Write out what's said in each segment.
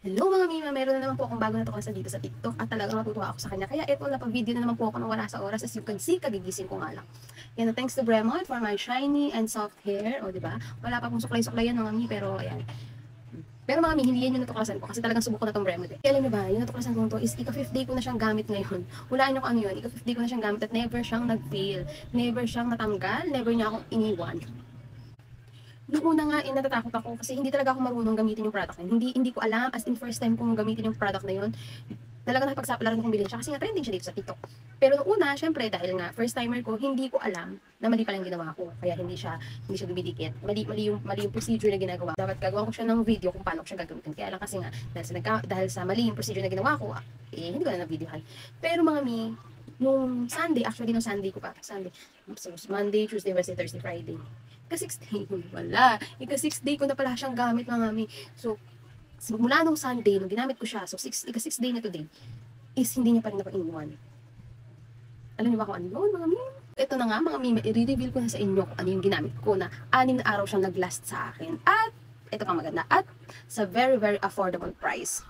Hello mga Mima! Meron na naman po akong bago na tuklasan dito sa TikTok at talagang natutuwa ako sa kanya. Kaya ito, napag-video na naman po ako ng wala sa oras. As you can see, kagigising ko nga lang. Yan, thanks to Bremont for my shiny and soft hair. O, diba? Wala pa pong suklay-suklay yan mga Mi, pero ayan. Pero mga Mi, hindi yan yung natuklasan ko kasi talagang subok ko na tong Bremont eh. Kaya alam niyo ba, yung natuklasan ko to is ika-5th day ko na siyang gamit ngayon. Hulaan niyo kung ano yun. Ika-5th day ko na siyang gamit at never siyang nag-fail. Never siyang natanggal. Never niya akong iniwan. Noong una nga, natatakot ako kasi hindi talaga ako marunong gamitin yung product na yun. Hindi ko alam, as in first time kong gamitin yung product na yun. Talaga napagsapalaran kong bilhin siya kasi nga trending siya dito sa TikTok. Pero noong una, syempre, dahil nga first timer ko, hindi ko alam na mali pala yung ginawa ko. Kaya hindi siya dumidikit. Mali yung procedure na ginagawa. Dapat gagawa ko siya ng video kung paano ko siya gagamitin. Kaya lang kasi nga, dahil sa mali yung procedure na ginawa ko, hindi ko na na-videohan. Pero mga Mi, nung Sunday, actually nung Sunday ko pa, so Monday, Tuesday, Wednesday, Thursday, Friday. Ika-6th day ko wala. Ika-6th day ko na pala siyang gamit mga Mi. So, mula nung Sunday, nung ginamit ko siya, so ika-6th day na today, is hindi niya pa rin ako iniwan. Alam niyo ba kung ano yun, mga Mi? Ito na nga, mga Mi, i-reveal ko na sa inyo kung ano yung ginamit ko na 6 na araw siyang nag-last sa akin. At, ito pang maganda, at sa very, very affordable price.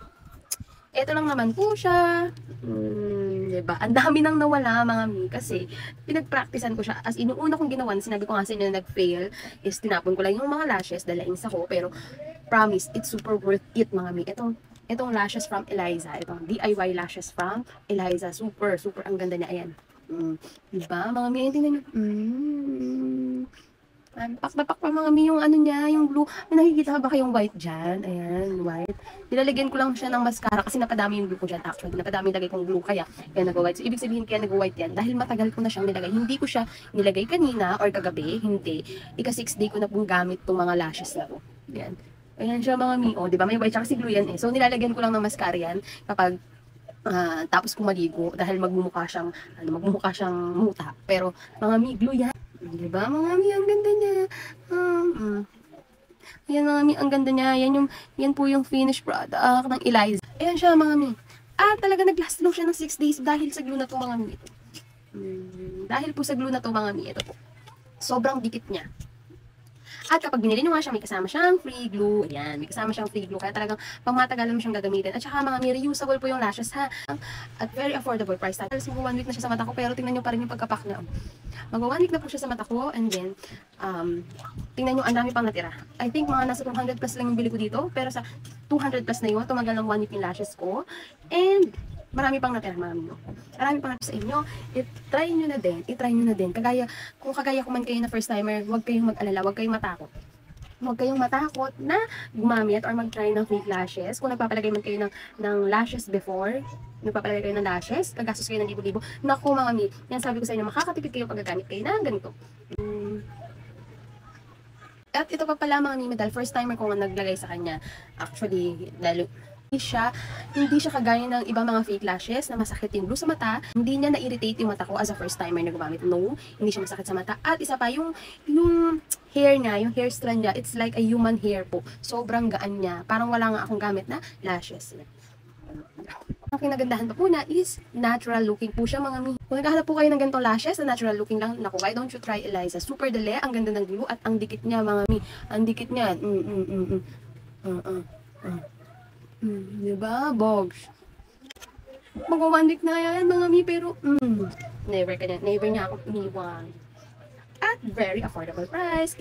Ito lang naman po siya. Diba? Ang dami nang nawala mga Mi kasi pinagpracticean ko siya. As inuuna kong ginawa, sinabi ko nga sa inyo na nag-fail, is tinapon ko lang yung mga lashes, dalains ako, pero promise, it's super worth it mga Mi. Itong lashes from Eliza, itong DIY lashes from Eliza, super, super ang ganda niya. Ayan. Diba? Mga Mi, tingnan nyo. Pak na pak pa mga Mi yung ano niya, yung blue. May nakikita ba kayong white dyan? Ayan, white. Nilalagyan ko lang siya ng mascara kasi napadami yung glue ko dyan actually. Napadami lagay kong glue kaya nag-white. So, ibig sabihin kaya nag-white yan dahil matagal ko na siyang nilagay. Hindi ko siya nilagay kanina or kagabi. Hindi. Ika-6 day ko na pong gamit tong mga lashes na to. Ayan. Ayan siya mga Mi. O, diba? May white siya kasi glue yan eh. So, nilalagyan ko lang ng mascara yan kapag tapos kung maligo dahil magmumukha siyang muta. Pero mga Mi, glue yan. Diba mga Mi, ang ganda niya. Ayan mga Mi, ang ganda niya. Yan po yung finished product ng Eliza. Ayan siya mga Mi. Talaga nag-last lang siya ng 6 days dahil sa glue na to mga Mi. Dahil po sa glue na to mga Mi, ito po. Sobrang dikit niya. At kapag binili nyo nga siya, may kasama siyang free glue. Ayan, may kasama siyang free glue. Kaya talagang pangmatagalan mo siyang gagamitin. At saka mga Mi, reusable po yung lashes ha. At very affordable price. Tapos mag 1 week na siya sa mata ko, pero tingnan nyo pa rin yung pagkapak niya. Mag 1 week na po siya sa mata ko. And then, tingnan nyo, ang dami pang natira. I think mga nasa 200 plus lang yung bili ko dito. Pero sa 200 plus na yun, tumagal ng 1 week yung lashes ko. And, marami pang natira, marami pang natira sa inyo. I-try nyo na din. Kung kagaya ko man kayo na first timer, huwag kayong mag-alala, huwag kayong matakot. Huwag kayong matakot na gumamit or mag-try ng fake lashes. Kung nagpapalagay man kayo ng lashes before, nagpapalagay kayo ng lashes, gagastos kayo ng libo-libo. Naku mga Mi, yan sabi ko sa inyo, makakatipid kayo pag gagamit kayo na ganito. At ito pa pala mga Mi, dahil first timer ko nga naglagay sa kanya. Actually, lalo, hindi siya kagaya ng ibang mga fake lashes na masakit yung glue sa mata. Hindi niya na-irritate yung mata ko as a first timer na gumamit. No, hindi siya masakit sa mata. At isa pa, yung hair niya, yung hair strand niya, it's like a human hair po. Sobrang gaan niya. Parang wala nga akong gamit na lashes. Ang kinagandahan pa po na is natural looking po siya mga Mi. Kung naghahanap po kayo ng ganitong lashes na natural looking lang, naku, why don't you try Eliza? Super dali, ang ganda ng glue at ang dikit niya mga Mi. Ang dikit niya. Diba, Bogs? Mag 1 week na yan mga Mi, pero never niya ako iniwan. At very affordable price.